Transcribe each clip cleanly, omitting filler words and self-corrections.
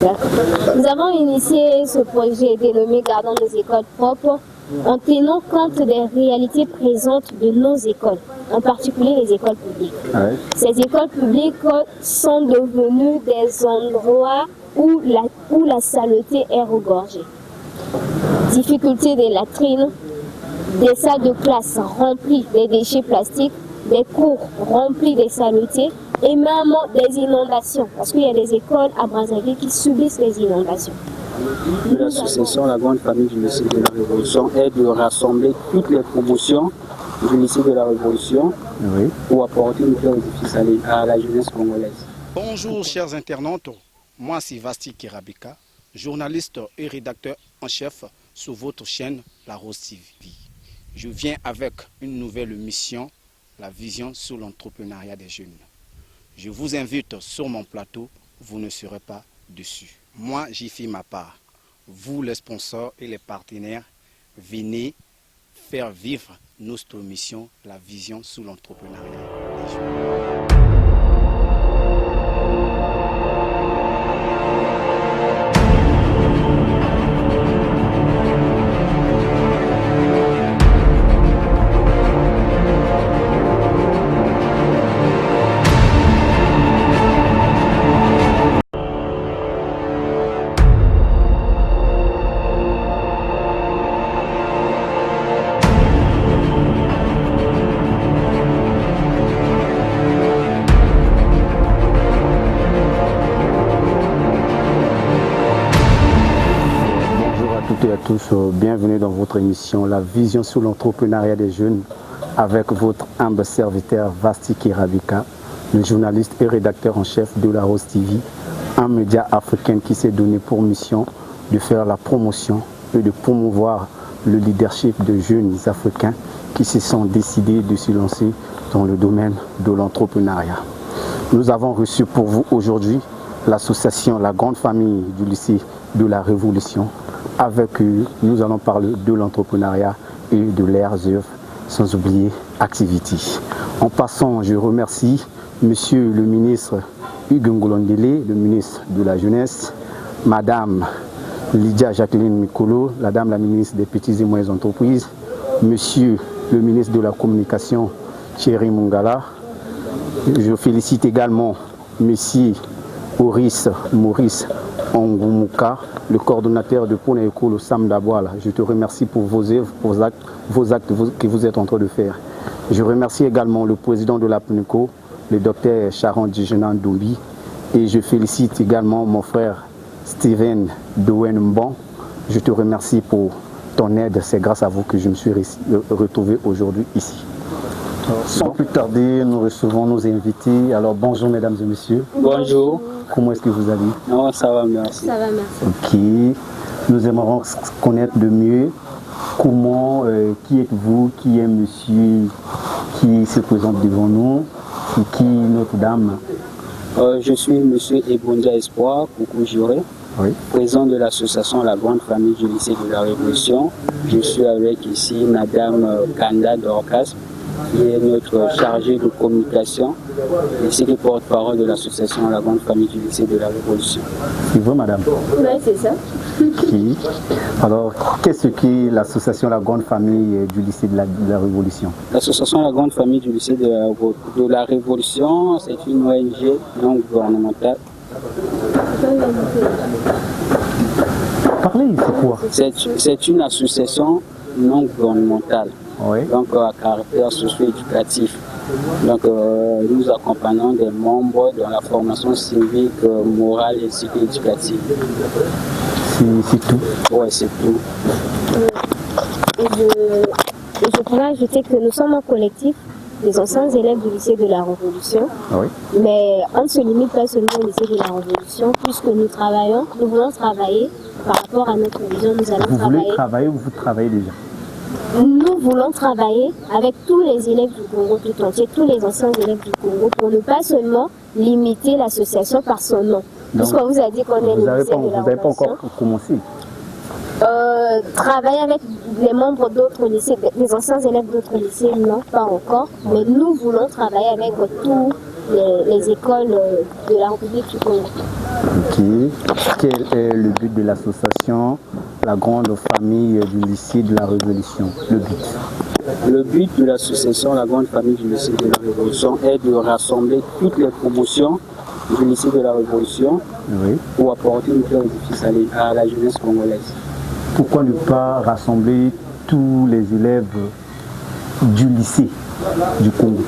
Nous avons initié ce projet dénommé Gardons nos écoles propres en tenant compte des réalités présentes de nos écoles, en particulier les écoles publiques. Ouais. Ces écoles publiques sont devenues des endroits où la saleté est regorgée. Difficulté des latrines, des salles de classe remplies des déchets plastiques, des cours remplis des saletés et même des inondations, parce qu'il y a des écoles à Brazzaville qui subissent les inondations. L'association La Grande Famille du lycée de la Révolution est de rassembler toutes les promotions du lycée de la Révolution pour apporter une pierre d'édifice à la jeunesse congolaise. Bonjour chers internautes, moi c'est Vasti Kerabika, journaliste et rédacteur en chef sur votre chaîne La Rose TV. Je viens avec une nouvelle mission, la vision sur l'entrepreneuriat des jeunes. Je vous invite sur mon plateau, vous ne serez pas déçus. Moi, j'y fais ma part. Vous, les sponsors et les partenaires, venez faire vivre notre mission, la vision sur l'entrepreneuriat des jeunes. Bonjour à tous, bienvenue dans votre émission La Vision sur l'entrepreneuriat des jeunes avec votre humble serviteur Vasti Kerabika, le journaliste et rédacteur en chef de La Rose TV, un média africain qui s'est donné pour mission de faire la promotion et de promouvoir le leadership de jeunes africains qui se sont décidés de se lancer dans le domaine de l'entrepreneuriat. Nous avons reçu pour vous aujourd'hui l'association La Grande Famille du lycée de la Révolution. Avec eux, nous allons parler de l'entrepreneuriat et de leurs œuvres, sans oublier Activity. En passant, je remercie Monsieur le ministre Hugues Ngolondele, le ministre de la Jeunesse, Madame Lydia Jacqueline Mikolo, la ministre des Petites et Moyennes Entreprises, Monsieur le ministre de la Communication, Thierry Mungala. Je félicite également Monsieur Maurice Ongumuka, le coordonnateur de Pona École Sam Daboala. Je te remercie pour vos œuvres, vos actes que vous êtes en train de faire. Je remercie également le président de la PNECO, le docteur Sharon Djigenan Doubi, et je félicite également mon frère Steven Douenmban. Je te remercie pour ton aide, c'est grâce à vous que je me suis retrouvé aujourd'hui ici. Sans plus tarder, nous recevons nos invités. Alors bonjour mesdames et messieurs. Bonjour. Comment est-ce que vous allez? Non, ça va, merci. Ça va, merci. Ok. Nous aimerions connaître de mieux comment, qui êtes-vous, qui est monsieur qui se présente devant nous, et qui notre dame? Je suis monsieur Ebondia Espoir, Coucou Juré, président de l'association La Grande Famille du lycée de la Révolution. Je suis avec ici madame Kanda Dorcas, qui est notre chargée de communication, et c'est le porte-parole de l'association La Grande Famille du lycée de la Révolution. C'est vous, madame? Oui, c'est ça. Okay. Alors, qu'est-ce que l'association La Grande Famille du lycée de la Révolution? L'association La Grande Famille du lycée de la Révolution, c'est une ONG non gouvernementale. Parlez, c'est quoi? C'est une association non gouvernementale. Oui. Donc à caractère socio-éducatif. Donc nous accompagnons des membres dans la formation civique, morale et éducative. C'est tout? Oui, c'est tout. Et je pourrais ajouter que nous sommes un collectif des anciens élèves du lycée de la Révolution. Oui. Mais on ne se limite pas seulement au lycée de la Révolution, puisque nous voulons travailler par rapport à notre vision. Nous allons vous voulez travailler ou vous travaillez déjà? Nous voulons travailler avec tous les élèves du Congo tout entier, tous les anciens élèves du Congo, pour ne pas seulement limiter l'association par son nom. Puisqu'on vous a dit qu'on est le lycée de la Révolution. Vous n'avez pas encore commencé? Travailler avec les membres d'autres lycées, les anciens élèves d'autres lycées, non, pas encore. Mais nous voulons travailler avec tous les écoles de la République du Congo. Ok. Quel est le but de l'association La Grande Famille du lycée de la Révolution? Le but de l'association La Grande Famille du lycée de la Révolution est de rassembler toutes les promotions du lycée de la Révolution pour apporter une pierre d'édifice à la jeunesse congolaise. Pourquoi ne pas rassembler tous les élèves du lycée du Congo?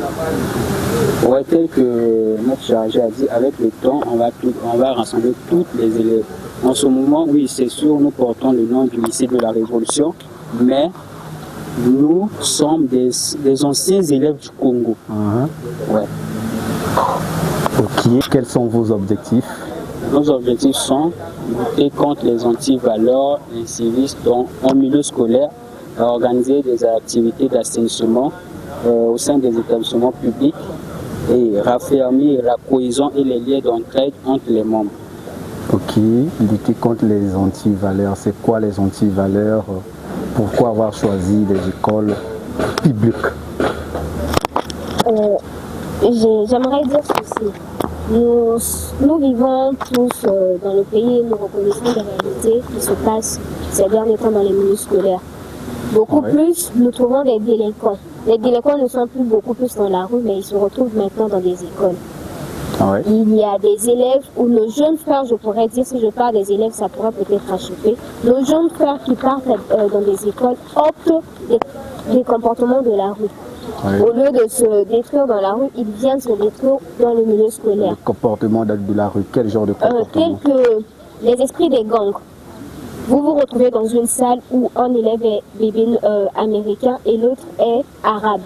Ouais, tel que notre chargé a dit, avec le temps, on va rassembler tous les élèves. En ce moment, oui, c'est sûr, nous portons le nom du lycée de la Révolution, mais nous sommes des anciens élèves du Congo. Ouais. Ok, quels sont vos objectifs? Nos objectifs sont lutter contre les antivaleurs, incivistes en milieu scolaire, organiser des activités d'assainissement au sein des établissements publics et raffermir la cohésion et les liens d'entraide entre les membres. Ok, lutter contre les antivaleurs, c'est quoi les antivaleurs? Pourquoi avoir choisi des écoles publiques? J'aimerais dire ceci. Nous vivons tous dans le pays et nous reconnaissons les réalités qui se passent ces derniers temps dans les milieux scolaires. Beaucoup plus, nous trouvons des délinquants. Les délinquants ne sont plus beaucoup plus dans la rue, mais ils se retrouvent maintenant dans des écoles. Il y a des élèves ou nos jeunes frères, je pourrais dire, si je parle des élèves, ça pourrait peut-être achever. Nos jeunes frères qui partent dans des écoles optent des comportements de la rue. Au lieu de se détruire dans la rue, ils viennent se détruire dans le milieu scolaire. Le comportement de la rue, quel genre de comportement? Tel que les esprits des gangs. Vous vous retrouvez dans une salle où un élève est bébé américain et l'autre est arabe.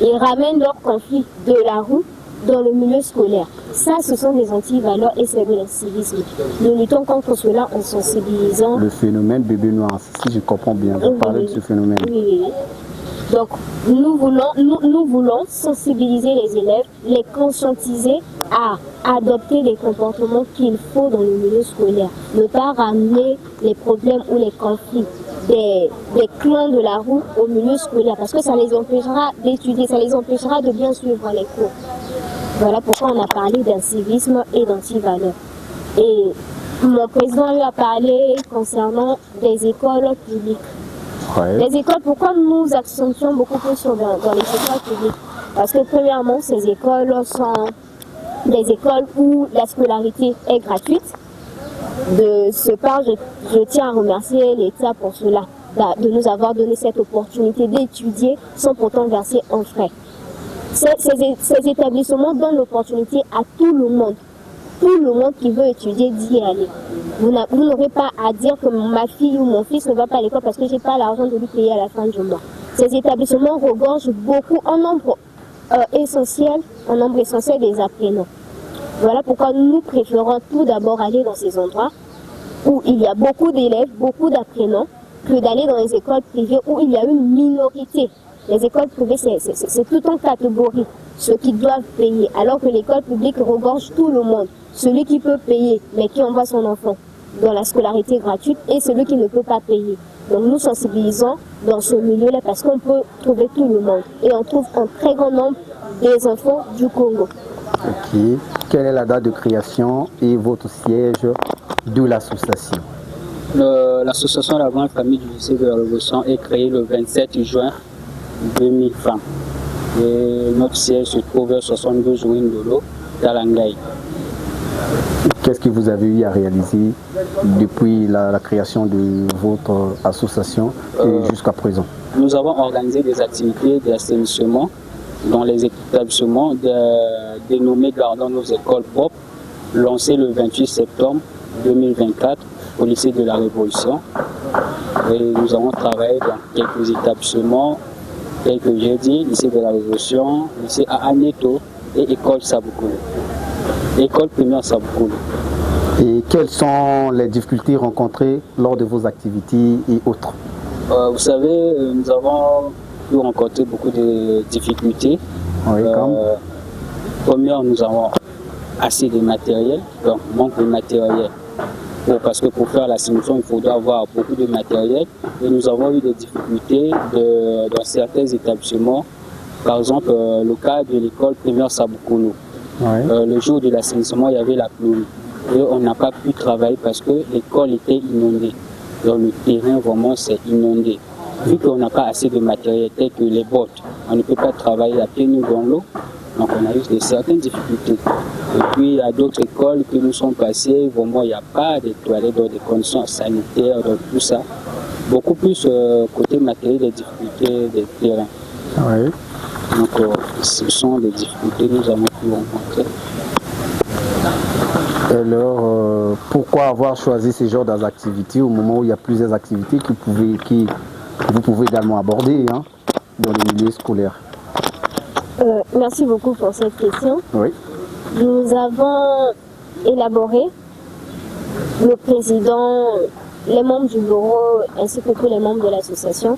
Ils ramènent leur conflit de la rue dans le milieu scolaire. Ça, ce sont des antivaleurs et c'est de l'incivisme. Nous luttons contre cela en sensibilisant. Le phénomène bébé noir, si je comprends bien, vous parlez de ce phénomène. Oui. Donc, nous voulons sensibiliser les élèves, les conscientiser à adopter les comportements qu'il faut dans le milieu scolaire. Ne pas ramener les problèmes ou les conflits des clans de la rue au milieu scolaire parce que ça les empêchera d'étudier, ça les empêchera de bien suivre les cours. Voilà pourquoi on a parlé d'incivisme et d'antivaleurs. Et mon président lui a parlé concernant des écoles publiques. Les écoles, pourquoi nous accentuons beaucoup plus dans les écoles publiques? Parce que premièrement, ces écoles sont des écoles où la scolarité est gratuite. De ce part, je tiens à remercier l'État pour cela, de nous avoir donné cette opportunité d'étudier sans pourtant verser en frais. Ces établissements donnent l'opportunité à tout le monde qui veut étudier d'y aller. Vous n'aurez pas à dire que ma fille ou mon fils ne va pas à l'école parce que je n'ai pas l'argent de lui payer à la fin du mois. Ces établissements regorgent beaucoup en nombre essentiel des apprenants. Voilà pourquoi nous préférons tout d'abord aller dans ces endroits où il y a beaucoup d'élèves, beaucoup d'apprenants, que d'aller dans les écoles privées où il y a une minorité. Les écoles privées, c'est tout en catégorie, ceux qui doivent payer, alors que l'école publique regorge tout le monde. Celui qui peut payer, mais qui envoie son enfant dans la scolarité gratuite, et celui qui ne peut pas payer. Donc nous sensibilisons dans ce milieu-là parce qu'on peut trouver tout le monde. Et on trouve un très grand nombre des enfants du Congo. Ok. Quelle est la date de création et votre siège de l'association? L'association La Grande Famille du lycée de la Révolution est créée le 27 juin 2020. Et notre siège se trouve à 72 rue Ndolo, Talangai. Qu'est-ce que vous avez eu à réaliser depuis la création de votre association et jusqu'à présent? Nous avons organisé des activités d'assainissement dans les établissements dénommés Gardons nos écoles propres, lancé le 28 septembre 2024 au lycée de la Révolution. Et nous avons travaillé dans quelques établissements, tels que j'ai dit, lycée de la Révolution, lycée à Aneto et école Sabukoulou. École primaire Sabukoulou. Et quelles sont les difficultés rencontrées lors de vos activités et autres? Vous savez, nous avons pu rencontrer beaucoup de difficultés. Oui, première, nous avons assez de matériel, donc manque de matériel. Parce que pour faire la simulation, il faudra avoir beaucoup de matériel. Et nous avons eu des difficultés dans certains établissements. Par exemple, le cas de l'école primaire Sabukoulou. Le jour de l'assainissement, il y avait la pluie. Et on n'a pas pu travailler parce que l'école était inondée. Donc le terrain vraiment s'est inondé. Vu qu'on n'a pas assez de matériel tel que les bottes, on ne peut pas travailler à pieds nus dans l'eau. Donc on a eu certaines difficultés. Et puis il y a d'autres écoles qui nous sont passées, vraiment il n'y a pas de toilettes dans des conditions sanitaires, donc tout ça. Beaucoup plus côté matériel, des difficultés des terrains. Oui. Donc ce sont des difficultés que nous avons pu rencontrer. Alors, pourquoi avoir choisi ce genre d'activités au moment où il y a plusieurs activités que vous pouvez également aborder dans le milieu scolaire? Merci beaucoup pour cette question. Oui. Nous avons élaboré, le président, les membres du bureau ainsi que tous les membres de l'association,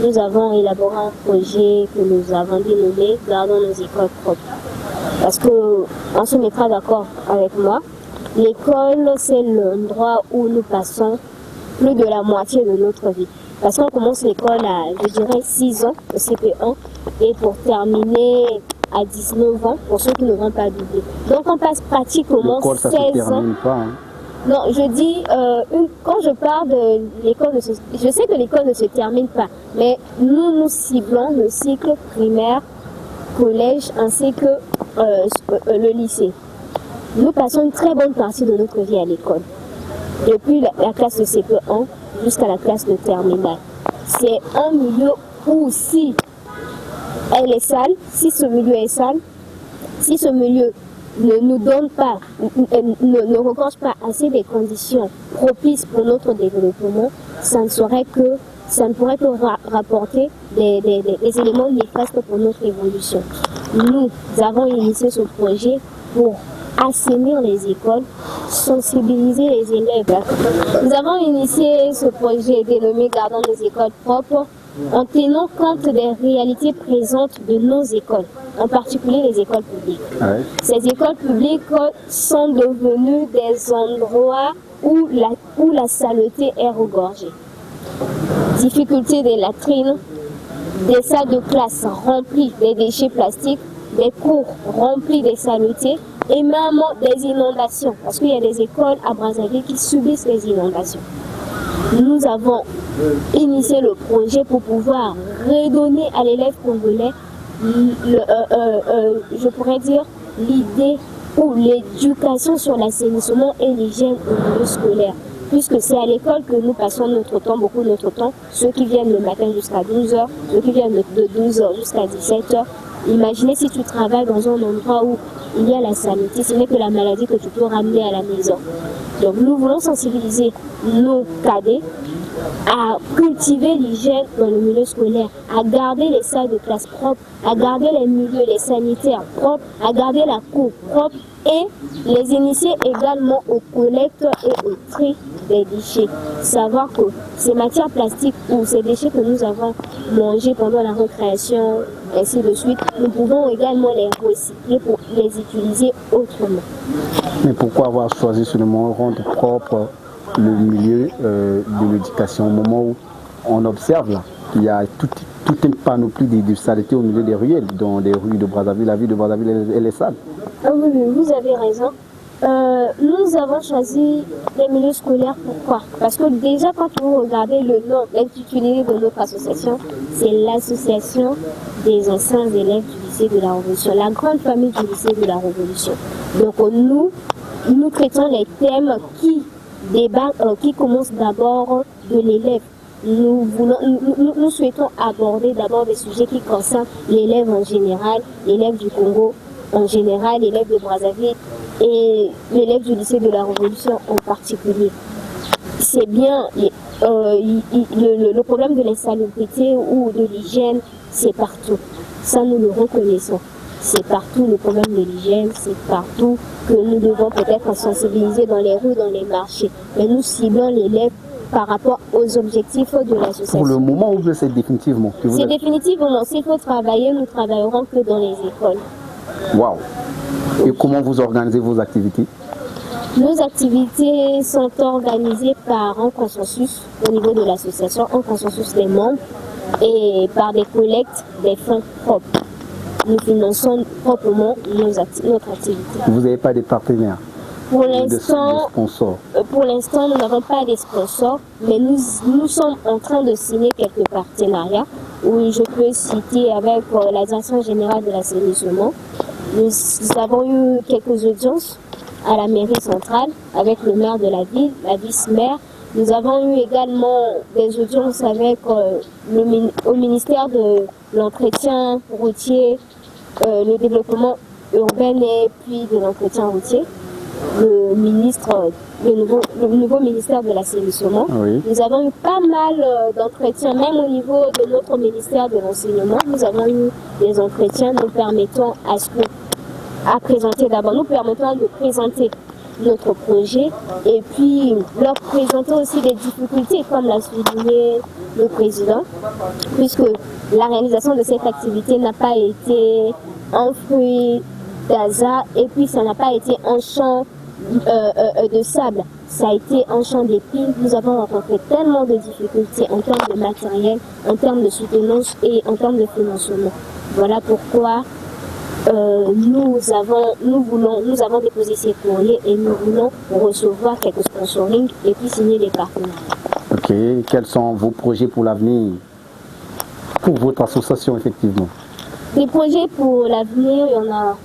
nous avons élaboré un projet que nous avons dénommé « Gardons nos écoles propres ». Parce qu'on se mettra d'accord avec moi, l'école c'est l'endroit où nous passons plus de la moitié de notre vie. Parce qu'on commence l'école à, je dirais, 6 ans, au CP1, et pour terminer à 19 ans, pour ceux qui ne vont pas doubler. Donc on passe pratiquement 16 ans. Ça se termine pas, hein. Non, je dis, quand je parle de l'école, je sais que l'école ne se termine pas, mais nous ciblons le cycle primaire, collège, ainsi que le lycée. Nous passons une très bonne partie de notre vie à l'école. Depuis la classe de CP1 jusqu'à la classe de terminale. C'est un milieu où si elle est sale, si ce milieu est sale, si ce milieu ne nous donne pas, ne regorge pas assez des conditions propices pour notre développement, ça ne pourrait que rapporter des éléments néfastes pour notre évolution. Nous avons initié ce projet pour assainir les écoles, sensibiliser les élèves. Nous avons initié ce projet dénommé « Gardons nos écoles propres » en tenant compte des réalités présentes de nos écoles, en particulier les écoles publiques. Ouais. Ces écoles publiques sont devenues des endroits où la saleté est regorgée. Difficulté des latrines, des salles de classe remplies des déchets plastiques, des cours remplis des saletés et même des inondations, parce qu'il y a des écoles à Brazzaville qui subissent les inondations. Nous avons initié le projet pour pouvoir redonner à l'élève congolais, je pourrais dire, l'idée ou l'éducation sur l'assainissement et l'hygiène au milieu scolaire. Puisque c'est à l'école que nous passons notre temps, beaucoup de notre temps, ceux qui viennent le matin jusqu'à 12h, ceux qui viennent de 12h jusqu'à 17h. Imaginez si tu travailles dans un endroit où il y a la saleté, ce n'est que la maladie que tu peux ramener à la maison. Donc nous voulons sensibiliser nos cadets à cultiver l'hygiène dans le milieu scolaire, à garder les salles de classe propres, à garder les milieux, les sanitaires propres, à garder la cour propre et les initier également aux collectes et au tri des déchets. Savoir que ces matières plastiques ou ces déchets que nous avons mangés pendant la récréation, ainsi de suite, nous pouvons également les recycler pour les utiliser autrement. Mais pourquoi avoir choisi seulement rendre propre le milieu de l'éducation au moment où on observe là qu'il y a toute une panoplie de saleté au milieu des ruelles, dans les rues de Brazzaville, la ville de Brazzaville elle est sale. Ah oui, vous avez raison. Nous avons choisi les milieux scolaires, pourquoi? Parce que déjà quand vous regardez le nom, l'intitulé de notre association, c'est l'association des anciens élèves du lycée de la Révolution, la grande famille du lycée de la Révolution. Donc nous traitons les thèmes qui commencent d'abord de l'élève. Nous souhaitons aborder d'abord des sujets qui concernent l'élève en général, l'élève du Congo en général, l'élève de Brazzaville et l'élève du lycée de la Révolution en particulier. C'est bien, le problème de l'insalubrité ou de l'hygiène, c'est partout. Ça, nous le reconnaissons. C'est partout le problème de l'hygiène, c'est partout que nous devons peut-être sensibiliser dans les rues, dans les marchés. Mais nous ciblons l'élève par rapport aux objectifs de l'association. Pour le moment, ou c'est définitivement? C'est définitivement. S'il faut travailler, nous travaillerons que dans les écoles. Waouh! Et comment vous organisez vos activités? Nos activités sont organisées par un consensus au niveau de l'association, un consensus des membres et par des collectes des fonds propres. Nous finançons proprement notre activité. Vous n'avez pas de partenaires? Pour l'instant, nous n'avons pas de sponsors, mais nous sommes en train de signer quelques partenariats. Oui, je peux citer avec la direction générale de l'assainissement. Nous avons eu quelques audiences à la mairie centrale avec le maire de la ville, la vice-maire. Nous avons eu également des audiences avec au ministère de l'entretien routier, le développement urbain et puis de l'entretien routier. Le nouveau ministère de l'assainissement. Oui. Nous avons eu pas mal d'entretiens, même au niveau de notre ministère de l'enseignement. Nous avons eu des entretiens nous permettant à présenter d'abord, nous permettant de présenter notre projet et puis leur présenter aussi des difficultés, comme l'a souligné le président, puisque la réalisation de cette activité n'a pas été un fruit d'hasard et puis ça n'a pas été un champ de sable, ça a été un champ d'épines. Nous avons rencontré tellement de difficultés en termes de matériel, en termes de soutenance et en termes de financement. Voilà pourquoi nous avons déposé ces courriers et nous voulons recevoir quelques sponsorings et puis signer des partenariats. Ok, quels sont vos projets pour l'avenir, pour votre association effectivement? Les projets pour l'avenir, il y en a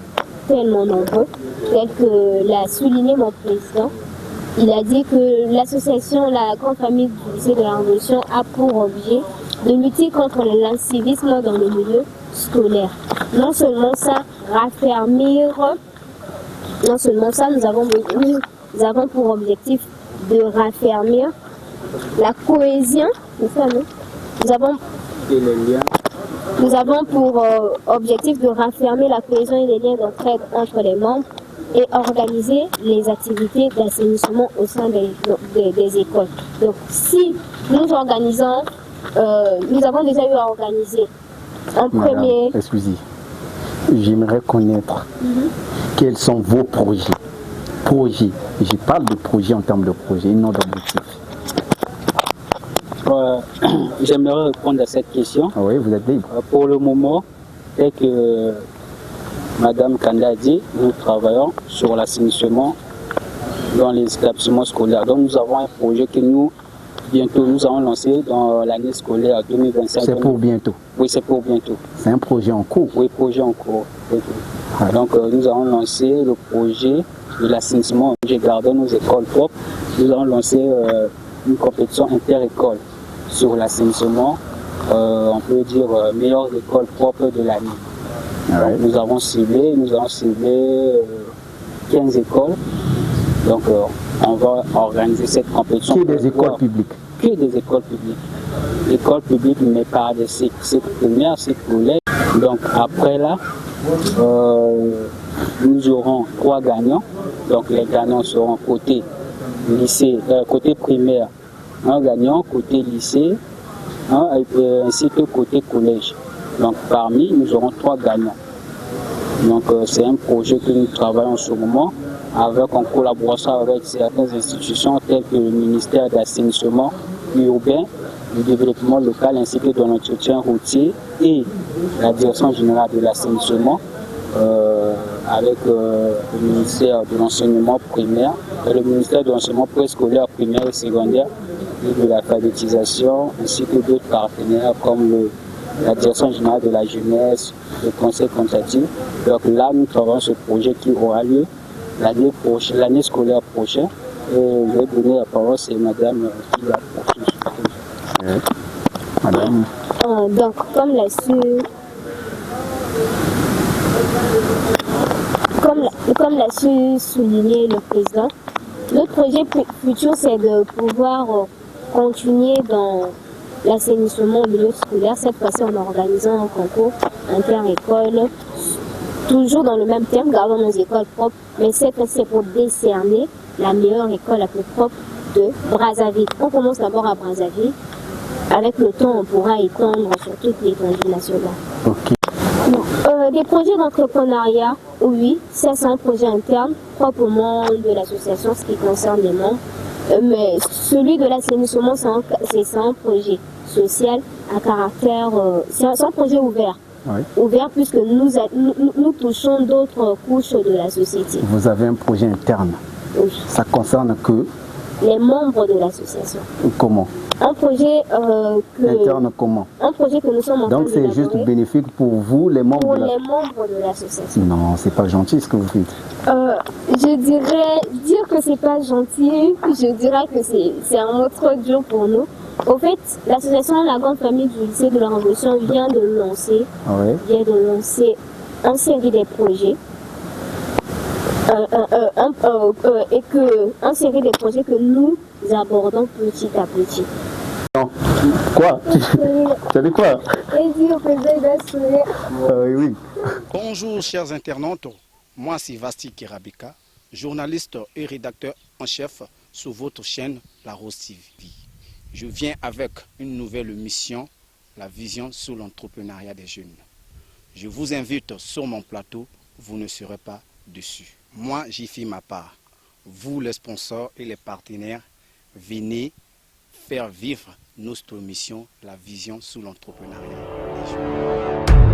tellement nombreux, tel que l'a souligné mon président. Il a dit que l'association La Grande Famille du lycée de la Révolution a pour objet de lutter contre l'incivisme dans le milieu scolaire. Non seulement ça, nous avons pour objectif de raffermir la cohésion, nous avons pour objectif de raffermir la cohésion et les liens d'entraide entre les membres et organiser les activités d'assainissement au sein des écoles. Donc si nous organisons, nous avons déjà eu à organiser un premier... Excusez, j'aimerais connaître quels sont vos projets. Je parle de projet en termes de projet, non d'objectif. J'aimerais répondre à cette question. Oui, vous êtes libre. Pour le moment, dès que Madame Kanda a dit, nous travaillons sur l'assainissement dans les établissements scolaires. Donc nous avons un projet que bientôt nous allons lancer dans l'année scolaire 2025. C'est pour bientôt? Oui, c'est pour bientôt. C'est un projet en cours? Oui, projet en cours. Ah. Donc nous allons lancer le projet de l'assainissement. J'ai gardé nos écoles propres. Nous allons lancer une compétition inter-école sur l'assainissement, on peut dire meilleure école propre de l'année. Ouais. Nous avons ciblé 15 écoles. Donc on va organiser cette compétition. Que des écoles publiques? Que des écoles publiques. Écoles publiques, mais pas des cycles primaires, cycles collèges. Donc après là, nous aurons 3 gagnants. Donc les gagnants seront côté lycée, côté primaire, un gagnant, côté lycée, ainsi que côté collège. Donc parmi, nous aurons 3 gagnants. Donc c'est un projet que nous travaillons en ce moment en collaboration avec certaines institutions telles que le ministère de l'assainissement urbain, du développement local ainsi que de l'entretien routier et la direction générale de l'assainissement avec le ministère de l'enseignement primaire, le ministère de l'enseignement préscolaire, primaire et secondaire et de l'alphabétisation ainsi que d'autres partenaires comme la direction générale de la jeunesse, le conseil consultatif. Donc là, nous travaillons ce projet qui aura lieu l'année scolaire prochaine. Et je vais donner la parole, c'est Madame qui va poursuivre. Madame. Donc, comme l'a su souligner le président, notre projet futur, c'est de pouvoir continuer dans l'assainissement au milieu scolaire, cette fois-ci en organisant un concours inter-école, toujours dans le même thème, gardant nos écoles propres, mais cette fois-ci c'est pour décerner la meilleure école la plus propre de Brazzaville. On commence d'abord à Brazzaville. Avec le temps, on pourra étendre sur toute l'étendue nationale. Okay. Des projets d'entrepreneuriat, oui, ça c'est un projet interne, propre au monde de l'association, ce qui concerne les membres. Mais celui de l'assainissement, c'est un projet social à caractère... c'est un projet ouvert. Oui. Ouvert puisque nous touchons d'autres couches de la société. Vous avez un projet interne? Oui. Ça concerne que les membres de l'association. Comment? Un projet interne comment? Un projet que nous sommes en train Donc c'est juste bénéfique pour vous, les membres les membres de l'association. Non, c'est pas gentil ce que vous faites. Je dirais, dire que c'est pas gentil, je dirais que c'est un mot trop dur pour nous. Au fait, l'association La Grande Famille du lycée de la Révolution vient de lancer une série de projets. Un série de projets que nous abordons petit à petit. Non. Quoi? Tu as dit quoi? Oui. Bonjour chers internautes, moi c'est Vasti Kirabika, journaliste et rédacteur en chef sur votre chaîne La Rose TV. Je viens avec une nouvelle mission, la vision sur l'entrepreneuriat des jeunes. Je vous invite sur mon plateau, vous ne serez pas déçus. Moi, j'y fais ma part. Vous, les sponsors et les partenaires, venez faire vivre notre mission, la vision sur l'entrepreneuriat des jeunes.